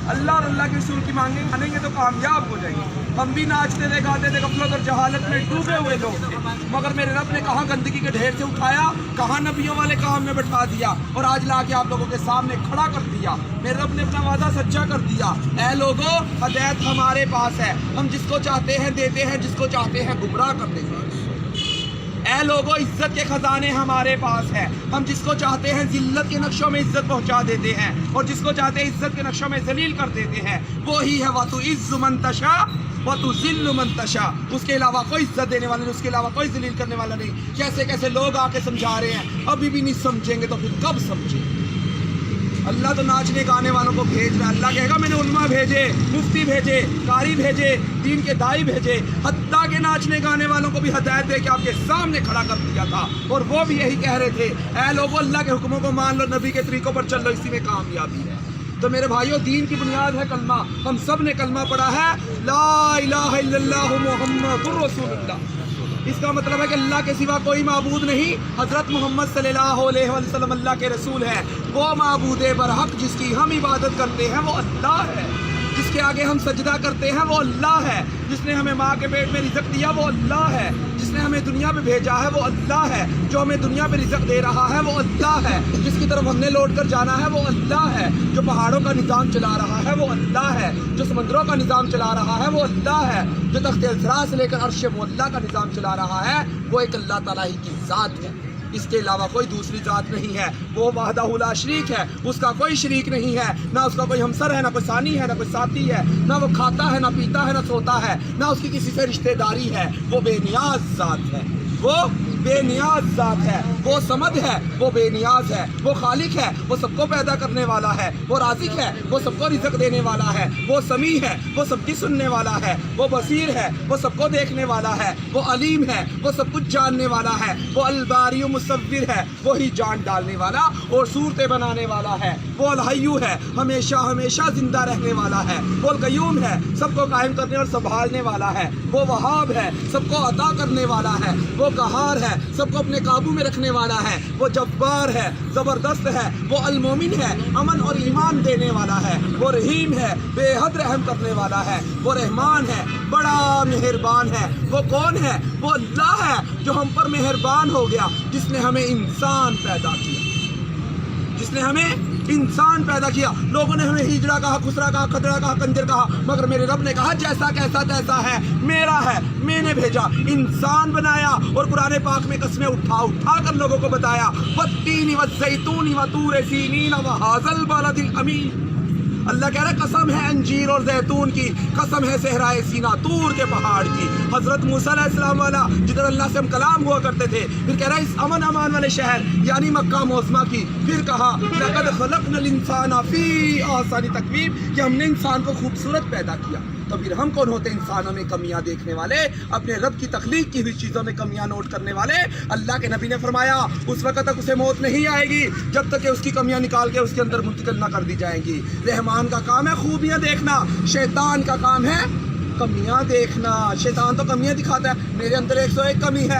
اللہ اور اللہ کے رسول کی مانیں گے تو کامیاب ہو جائیں گے۔ ہم بھی ناچتے تھے، گاتے تھے، غفلت اور جہالت میں ڈوبے ہوئے لوگ تھے، مگر میرے رب نے کہاں گندگی کے ڈھیر سے اٹھایا، کہاں نبیوں والے کام میں بٹھا دیا اور آج لا کے آپ لوگوں کے سامنے کھڑا کر دیا۔ میرے رب نے اپنا وعدہ سچا کر دیا۔ اے لوگوں، ہدایت ہمارے پاس ہے، ہم جس کو چاہتے ہیں دیتے ہیں، جس کو چاہتے ہیں گمراہ کر دیتے ہیں۔ اے لوگوں، عزت کے خزانے ہمارے پاس ہے، ہم جس کو چاہتے ہیں ذلت کے نقشوں میں عزت پہنچا دیتے ہیں اور جس کو چاہتے ہیں عزت کے نقشوں میں ذلیل کر دیتے ہیں۔ وہی ہے وَتُعِزُّ مَن تَشَاءُ وَتُذِلُّ مَن تَشَاءُ، اس کے علاوہ کوئی عزت دینے والا نہیں، اس کے علاوہ کوئی ذلیل کرنے والا نہیں۔ کیسے کیسے لوگ آ کے سمجھا رہے ہیں، ابھی بھی نہیں سمجھیں گے تو پھر کب سمجھیں گے؟ اللہ تو ناچنے گانے والوں کو بھیج رہا ہے۔ اللہ کہے گا میں نے علماء بھیجے، مفتی بھیجے، قاری بھیجے، دین کے دائی بھیجے، حتیٰ کہ ناچنے گانے والوں کو بھی ہدایت دے کے آپ کے سامنے کھڑا کر دیا تھا اور وہ بھی یہی کہہ رہے تھے، اے لوگوں اللہ کے حکموں کو مان لو، نبی کے طریقوں پر چل لو، اسی میں کامیابی ہے۔ تو میرے بھائیوں، دین کی بنیاد ہے کلمہ۔ ہم سب نے کلمہ پڑھا ہے، لا الہ الا اللہ محمد رسول اللہ۔ اس کا مطلب ہے کہ اللہ کے سوا کوئی معبود نہیں، حضرت محمد صلی اللہ علیہ وسلم اللہ کے رسول ہیں۔ وہ معبود برحق جس کی ہم عبادت کرتے ہیں وہ اللہ ہے، جس کے آگے ہم سجدہ کرتے ہیں وہ اللہ ہے، جس نے ہمیں ماں کے پیٹ میں رزق دیا وہ اللہ ہے، جس نے ہمیں دنیا پہ بھیجا ہے وہ اللہ ہے، جو ہمیں دنیا پہ رزق دے رہا ہے وہ اللہ ہے، جس کی طرف ہم نے لوٹ کر جانا ہے وہ اللہ ہے، جو پہاڑوں کا نظام چلا رہا ہے وہ اللہ ہے، جو سمندروں کا نظام چلا رہا ہے وہ اللہ ہے، جو تخت الثرا سے لے کر عرش معلیٰ کا نظام چلا رہا ہے وہ ایک اللہ تعالیٰ ہی کی ذات ہے۔ اس کے علاوہ کوئی دوسری ذات نہیں ہے، وہ وحدہ لا شریک ہے، اس کا کوئی شریک نہیں ہے، نہ اس کا کوئی ہمسر ہے، نہ کوئی ثانی ہے، نہ کوئی ساتھی ہے، نہ وہ کھاتا ہے، نہ پیتا ہے، نہ سوتا ہے، نہ اس کی کسی سے رشتہ داری ہے۔ وہ بے نیاز ذات ہے، وہ بے نیاز ذات ہے، وہ صمد ہے، وہ بے نیاز ہے، وہ خالق ہے، وہ سب کو پیدا کرنے والا ہے، وہ رازق ہے، وہ سب کو رزق دینے والا ہے، وہ سمیع ہے، وہ سب کی سننے والا ہے، وہ بصیر ہے، وہ سب کو دیکھنے والا ہے، وہ علیم ہے، وہ سب کچھ جاننے والا ہے، وہ الباری مصور ہے، وہی جان ڈالنے والا اور صورتیں بنانے والا ہے، وہ الحی ہے، ہمیشہ ہمیشہ زندہ رہنے والا ہے، وہ القیوم ہے، سب کو قائم کرنے اور سنبھالنے والا ہے، وہ وہاب ہے، سب کو عطا کرنے والا ہے، وہ قہار ہے، سب کو اپنے قابو میں رکھنے والا ہے، وہ جبار ہے، زبردست ہے، وہ المومن ہے، امن اور ایمان دینے والا ہے، وہ رحیم ہے، بے حد رحم کرنے والا ہے، وہ رحمان ہے، بڑا مہربان ہے۔ وہ کون ہے؟ وہ اللہ ہے جو ہم پر مہربان ہو گیا، جس نے ہمیں انسان پیدا کیا، جس نے ہمیں انسان پیدا کیا۔ لوگوں نے ہمیں ہجڑا کہا، خسرا کہا، خدرا کہا، کنجر کہا، مگر میرے رب نے کہا جیسا کیسا تیسا ہے، میرا ہے، میں نے بھیجا، انسان بنایا اور قرآن پاک میں قسمیں اٹھا اٹھا کر لوگوں کو بتایا، والتین والزیتون وطور سینین وہذا البلد الامین۔ اللہ کہہ رہا ہے قسم ہے انجیر اور زیتون کی، قسم ہے صحرائے سینا، طور کے پہاڑ کی، حضرت موسیٰ علیہ السلام والا جدھر اللہ سے ہم کلام ہوا کرتے تھے۔ پھر کہہ رہا ہے اس امن امان والے شہر یعنی مکہ معظمہ کی۔ پھر کہا لقد خلقنا الانسان فی احسن تقویم، کہ ہم نے انسان کو خوبصورت پیدا کیا۔ تو پھر ہم کون ہوتے انسانوں میں کمیاں دیکھنے والے، اپنے رب کی تخلیق کی ہوئی چیزوں میں کمیاں نوٹ کرنے والے؟ اللہ کے نبی نے فرمایا اس وقت تک اسے موت نہیں آئے گی جب تک کہ اس کی کمیاں نکال کے اس کے اندر منتقل نہ کر دی جائیں گی۔ رحمان کا کام ہے خوبیاں دیکھنا، شیطان کا کام ہے کمیاں دیکھنا۔ شیطان تو کمیاں دکھاتا ہے، میرے اندر 101 کمی ہے،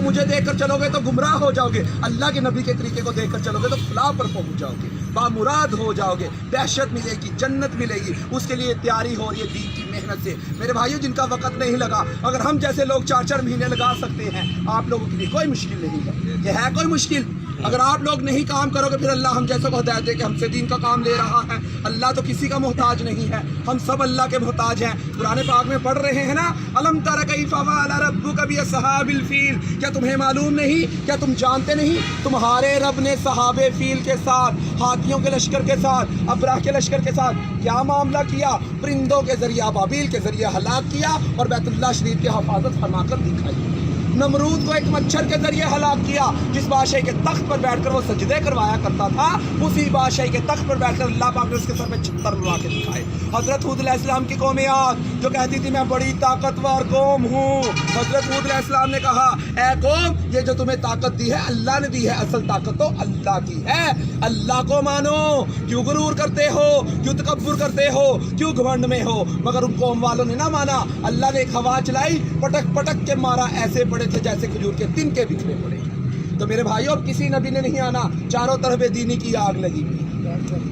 مجھے دیکھ کر چلو گے تو گمراہ ہو جاؤ گے، اللہ کے نبی کے طریقے کو دیکھ کر چلو گے تو فلاح پر پہنچ جاؤ گے، بامراد ہو جاؤ گے، دہشت ملے گی، جنت ملے گی۔ اس کے لیے تیاری ہو رہی ہے دین کی محنت سے۔ میرے بھائیوں، جن کا وقت نہیں لگا، اگر ہم جیسے لوگ 4 مہینے لگا سکتے ہیں، آپ لوگوں کے لیے کوئی مشکل نہیں ہے۔ یہ ہے کوئی مشکل؟ اگر آپ لوگ نہیں کام کرو گے پھر اللہ ہم جیسے کو ہدایت دے کہ ہم سے دین کا کام لے رہا ہے۔ اللہ تو کسی کا محتاج نہیں ہے، ہم سب اللہ کے محتاج ہیں۔ قرآن پاک میں پڑھ رہے ہیں نا، الم تر کیف فعل ربک باصحاب الفیل، کیا تمہیں معلوم نہیں، کیا تم جانتے نہیں تمہارے رب نے صحاب فیل کے ساتھ، ہاتھیوں کے لشکر کے ساتھ، ابرہ کے لشکر کے ساتھ کیا معاملہ کیا؟ پرندوں کے ذریعہ، ابابیل کے ذریعے ہلاک کیا اور بیت اللہ شریف کی حفاظت فرما کر دکھائی۔ نمرود کو ایک مچھر کے ذریعے ہلاک کیا، جس بادشاہ کے تخت پر بیٹھ کر وہ سجدے کروایا کرتا تھا، اسی بادشاہ کے تخت پر بیٹھ کر اللہ پاک نے اس کے سر میں چھتر لگا کے دکھائے۔ حضرت ہود علیہ السلام کی قوم عاد جو کہتی تھی میں بڑی طاقتور قوم ہوں، حضرت ہود علیہ السلام نے کہا اے قوم یہ جو تمہیں طاقت دی ہے اللہ نے دی ہے، اصل طاقت تو اللہ کی ہے، اللہ کو مانو، کیوں غرور کرتے ہو، کیوں تکبر کرتے ہو، کیوں گھمنڈ میں ہو؟ مگر ان قوم والوں نے نہ مانا، اللہ نے ایک ہوا چلائی، پٹک پٹک کے مارا، ایسے پڑے تھے جیسے کھجور کے تن کے بکھرے پڑے۔ تو میرے بھائیوں اب کسی نبی نے نہیں آنا، چاروں طرف دینی کی آگ لگی ہوئی ہے۔